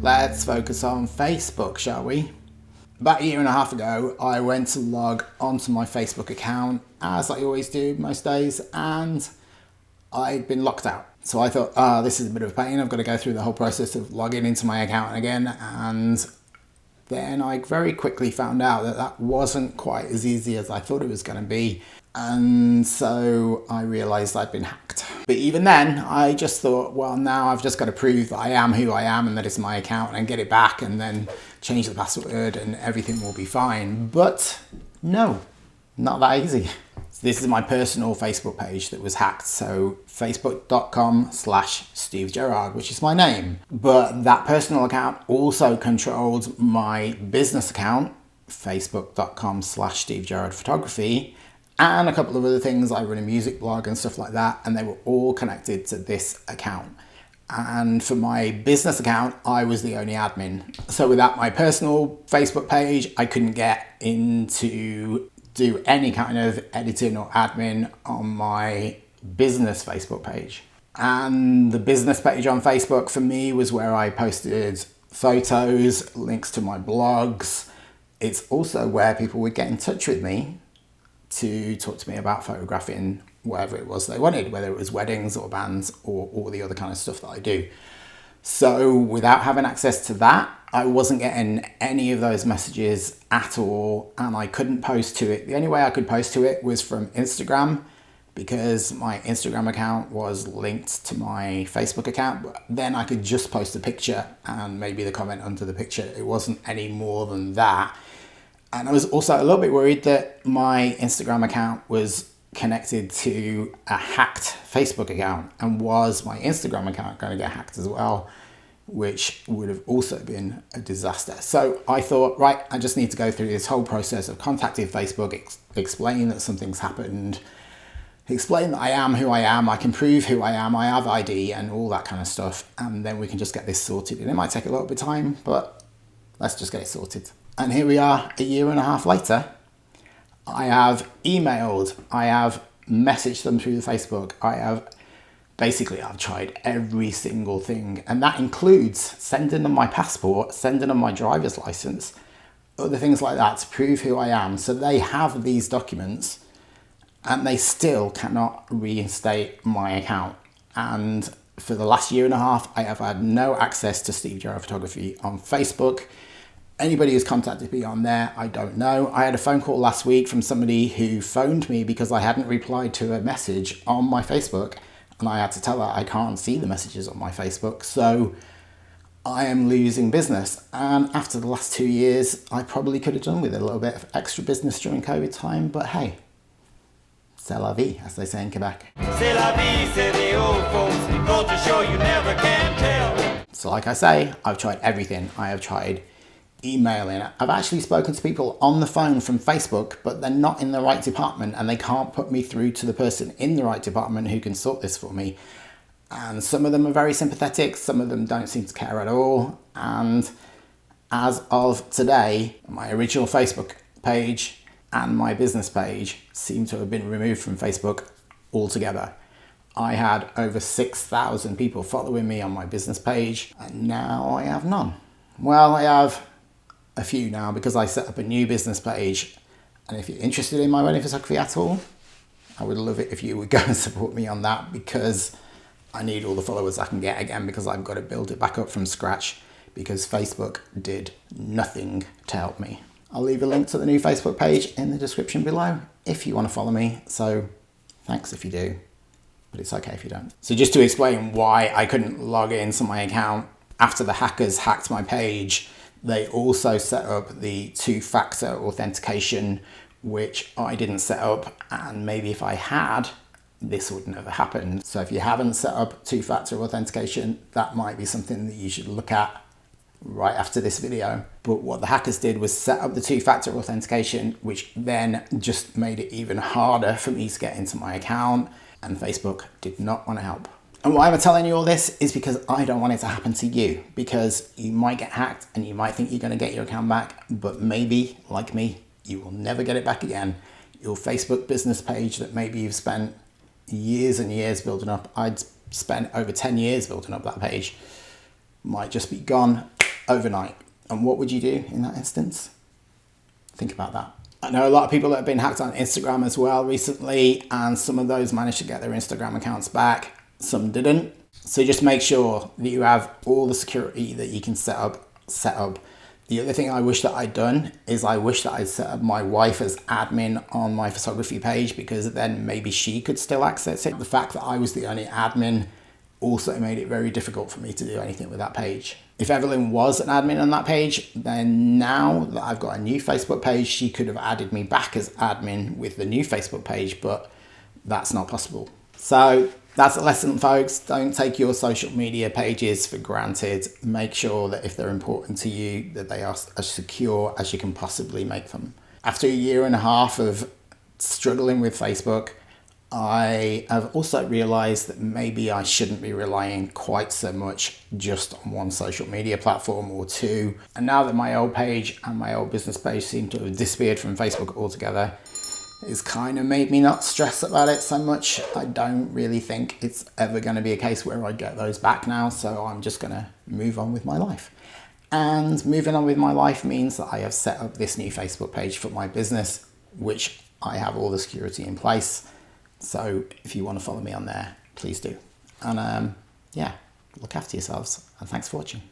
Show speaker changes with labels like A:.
A: Let's focus on Facebook, shall we? About a year and a half ago, I went to log onto my Facebook account, as I always do most days, and I'd been locked out. So I thought, this is a bit of a pain. I've got to go through the whole process of logging into my account again. And then I very quickly found out that that wasn't quite as easy as I thought it was going to be. And so I realized I'd been hacked. But even then, I just thought, well, now I've just got to prove that I am who I am and that it's my account and get it back and then change the password and everything will be fine. But no, not that easy. So this is my personal Facebook page that was hacked. So facebook.com/Steve Gerrard, which is my name. But that personal account also controlled my business account, facebook.com/Steve Gerrard Photography, and a couple of other things. I run a music blog and stuff like that, and they were all connected to this account. And for my business account, I was the only admin. So without my personal Facebook page, I couldn't get into do any kind of editing or admin on my business Facebook page. And the business page on Facebook for me was where I posted photos, links to my blogs. It's also where people would get in touch with me to talk to me about photographing whatever it was they wanted, whether it was weddings or bands or all the other kind of stuff that I do. So without having access to that, I wasn't getting any of those messages at all, and I couldn't post to it. The only way I could post to it was from Instagram, because my Instagram account was linked to my Facebook account, but then I could just post a picture and maybe the comment under the picture. It wasn't any more than that. And I was also a little bit worried that my Instagram account was connected to a hacked Facebook account, and was my Instagram account going to get hacked as well, which would have also been a disaster. So I thought, right, I just need to go through this whole process of contacting Facebook, explain that something's happened, explain that I am who I am, I can prove who I am, I have ID and all that kind of stuff, and then we can just get this sorted. And it might take a little bit of time, but let's just get it sorted. And here we are a year and a half later. I have emailed, I have messaged them through the Facebook, I've tried every single thing, and that includes sending them my passport, sending them my driver's license, other things like that to prove who I am. So they have these documents and they still cannot reinstate my account. And for the last year and a half, I have had no access to Steve Gerrard Photography on Facebook. Anybody who's contacted me on there, I don't know. I had a phone call last week from somebody who phoned me because I hadn't replied to a message on my Facebook, and I had to tell her I can't see the messages on my Facebook. So I am losing business. And after the last 2 years, I probably could have done with a little bit of extra business during COVID time, but hey, c'est la vie, as they say in Quebec. C'est la vie, say the old folks. Culture show you never can tell. So like I say, I've tried everything. I have tried emailing. I've actually spoken to people on the phone from Facebook, but they're not in the right department and they can't put me through to the person in the right department who can sort this for me. And some of them are very sympathetic, some of them don't seem to care at all. And as of today, my original Facebook page and my business page seem to have been removed from Facebook altogether. I had over 6,000 people following me on my business page, and now I have none. Well, I have a few now because I set up a new business page, and if you're interested in my wedding photography at all, I would love it if you would go and support me on that, because I need all the followers I can get again, because I've got to build it back up from scratch, because Facebook did nothing to help me. I'll leave a link to the new Facebook page in the description below if you want to follow me, so thanks if you do, but it's okay if you don't. So just to explain why I couldn't log into my account after the hackers hacked my page, they also set up the two-factor authentication, which I didn't set up, and maybe if I had, this would never happen. So if you haven't set up two-factor authentication, that might be something that you should look at right after this video. But what the hackers did was set up the two-factor authentication, which then just made it even harder for me to get into my account, and Facebook did not want to help. And why am I telling you all this is because I don't want it to happen to you, because you might get hacked and you might think you're going to get your account back, but maybe, like me, you will never get it back again. Your Facebook business page that maybe you've spent years and years building up, I'd spent over 10 years building up that page, might just be gone overnight. And what would you do in that instance? Think about that. I know a lot of people that have been hacked on Instagram as well recently, and some of those managed to get their Instagram accounts back, some didn't. So just make sure that you have all the security that you can set up. The other thing I wish that I'd done is I wish that I'd set up my wife as admin on my photography page, because then maybe she could still access it. The fact that I was the only admin also made it very difficult for me to do anything with that page. If Evelyn was an admin on that page, then now that I've got a new Facebook page, she could have added me back as admin with the new Facebook page, but that's not possible. So that's a lesson, folks. Don't take your social media pages for granted. Make sure that if they're important to you, that they are as secure as you can possibly make them. After a year and a half of struggling with Facebook, I have also realized that maybe I shouldn't be relying quite so much just on one social media platform or two. And now that my old page and my old business page seem to have disappeared from Facebook altogether, it's kind of made me not stress about it so much. I don't really think it's ever going to be a case where I get those back now. So I'm just going to move on with my life. And moving on with my life means that I have set up this new Facebook page for my business, which I have all the security in place. So if you want to follow me on there, please do. And yeah, look after yourselves, and thanks for watching.